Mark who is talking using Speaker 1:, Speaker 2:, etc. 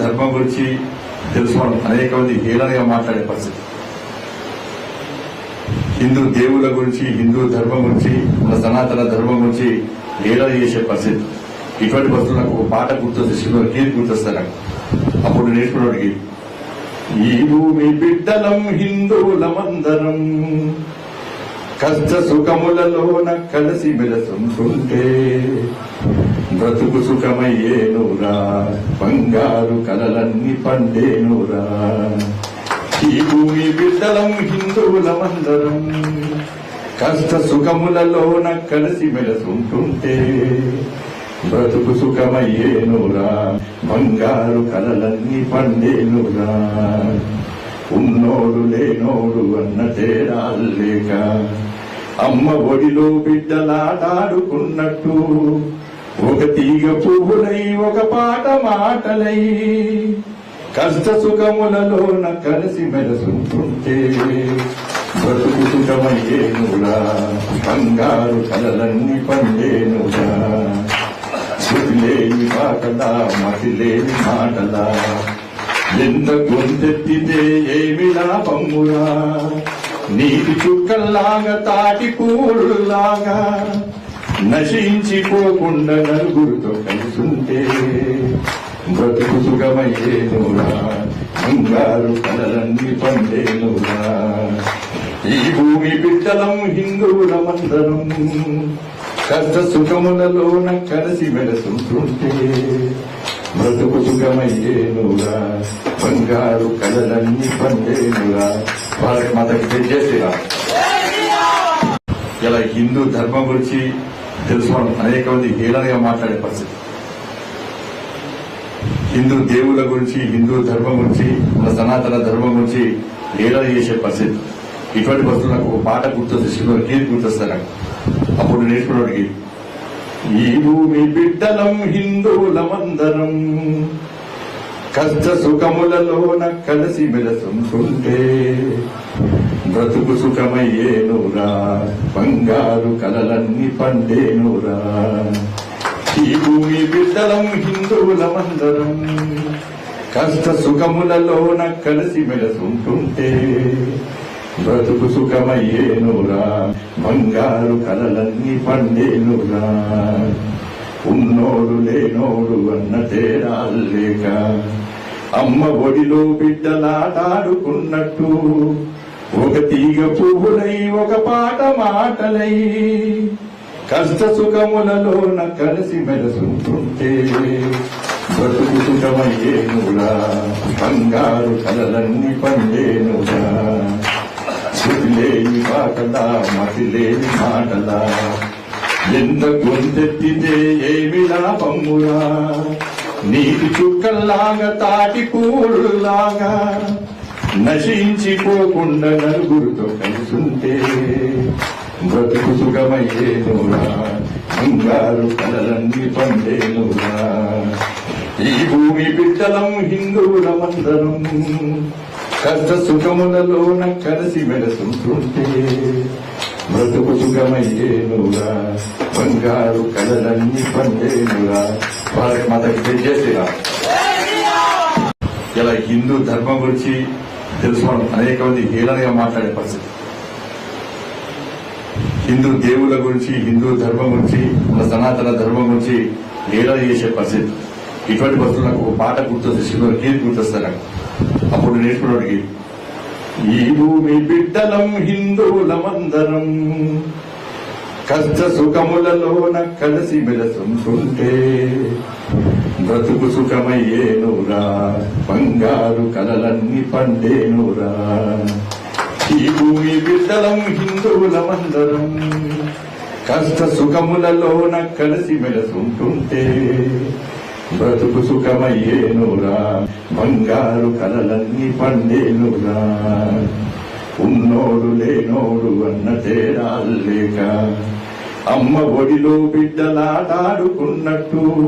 Speaker 1: ధర్మం గురించి తెలుసుకోవడం అనేక మంది హేళనగా మాట్లాడే పరిస్థితి. హిందూ దేవుళ్ళ గురించి, హిందూ ధర్మం గురించి, మన సనాతన ధర్మం గురించి హేళన చేసే పరిస్థితి. ఇటువంటి పరిస్థితులు నాకు ఒక పాట గుర్తొస్తే, సినిమా గీత గుర్తొస్తాయి నాకు. అప్పుడు నేర్చుకున్నవాడికి, ఈ భూమి బిడ్డలం హిందువులమందరం, కష్ట సుఖములలోన కలిసి మెలసుంటుంటే బ్రతుకు సుఖమయ్యేనురా, బంగారు కలలన్నీ పండేనురా. ఈ భూమి బిడ్డలం హిందువులమందరం, కష్ట సుఖములలోన కలిసి మెలసుంటుంటే బ్రతుకు సుఖమయ్యేనురా, బంగారు కలలన్నీ పండేనురా. ఉన్నోడు లేనోడు అన్న తేడాలేక అమ్మ ఒడిలో బిడ్డలాటాడుకున్నట్టు, ఒక తీగ పువ్వులై ఒక పాట మాటలై కష్ట సుఖములలోన కలిసి మెలసుంటుంటే బ్రతుకు సుఖమయ్యేనురా, బంగారు కలలన్నీ పండేనురా. శృతిలేని పాటలా, మతిలేని మాటలా, ఎంత గొంతెత్తితే ఏమి లాభమురా. నీటి చుక్కల్లాగా, తాటి పూలులాగా నశించిపోకుండా నలుగురితో కలిసుంటే బ్రతుకు సుఖమయ్యేనురా, బంగారు కలలన్నీ పండేనురా. ఈ భూమి బిడ్డలం హిందువులమందరం, కష్ట సుఖములలోన కలిసి మెలసుంటుంటే బ్రతుకు సుఖమయ్యేనురా, బంగారు కలలన్నీ పండేనురా. భారత మాతకి తెలియజేసిరా. ఇలా హిందూ ధర్మం గురించి తెలుసుకోవడం అనేక మంది హేళనగా మాట్లాడే పరిస్థితి. హిందూ దేవుళ్ళ గురించి, హిందూ ధర్మం గురించి, మన సనాతన ధర్మం గురించి హేళన చేసే పరిస్థితి. ఇటువంటి పరిస్థితులు నాకు ఒక పాట గుర్తొస్తే, సినిమా గీత గుర్తొస్తాయి నాకు. అప్పుడు నేర్చుకున్నవాడికి, ఈ భూమి బిడ్డలం హిందువులమందరం, కష్ట సుఖములలోన కలిసి మెలసుంటుంటే బ్రతుకు సుఖమయ్యేనురా, బంగారు కలలన్నీ పండేనురా. ఈ భూమి బిడ్డలం హిందువులమందరం, కష్ట సుఖములలోన కలిసి మెలసుంటుంటే బ్రతుకు సుఖమయ్యేనురా, బంగారు కలలన్నీ పండేనురా. ఉన్నోడు లేనోడు అన్న తేడాలేక అమ్మ ఒడిలో బిడ్డలాటాడుకున్నట్టు, ఒక తీగ పువ్వులై ఒక పాట మాటలై కష్ట సుఖములలోన కలిసి మెలసుంటుంటే బ్రతుకు సుఖమయ్యేనురా, బంగారు కలలన్నీ పండేనురా. శృతిలేని పాటలా, మతిలేని మాటలా, ఎంత గొంతెత్తితే ఏమి లాభమురా. నీటి చుక్కల్లాగా, తాటి పూలులాగా నశించిపోకుండా నలుగురితో కలిసుంటే బ్రతుకు సుఖమయ్యేనురా, బంగారు కలలన్నీ పండేనురా. ఈ భూమి బిడ్డలం హిందువులమందరం, కష్ట సుఖములలోన కలిసి మెలసుంటుంటే బ్రతుకు సుఖమయ్యేనురా, బంగారు కలలన్నీ పండేనురా. భారత మాతకి తెలియజేసిరా. ఇలా హిందూ ధర్మం గురించి తెలుసుకోవడం అనేక మంది హేళనగా మాట్లాడే పరిస్థితి. హిందూ దేవుళ్ళ గురించి, హిందూ ధర్మం గురించి, మన సనాతన ధర్మం గురించి హేళన చేసే పరిస్థితి. ఇటువంటి పరిస్థితులు నాకు ఒక పాట గుర్తొస్తే, సినిమా గీత గుర్తొస్తాయి నాకు. అప్పుడు నేర్చుకున్నవాడికి, ఈ భూమి బిడ్డలం హిందువులమందరం, కష్ట సుఖములలోన కలిసి మెలసుంటుంటే బ్రతుకు సుఖమయ్యేనురా, బంగారు కలలన్నీ పండేనురా. ఈ భూమి బిడ్డలం హిందువులమందరం, కష్ట సుఖములలోన కలిసి మెలసుంటుంటే బ్రతుకు సుఖమయ్యేనురా, బంగారు కలలన్నీ పండేనురా. ఉన్నోడు లేనోడు అన్న తేడాలేక అమ్మ ఒడిలో బిడ్డలాటాడుకున్నట్టు,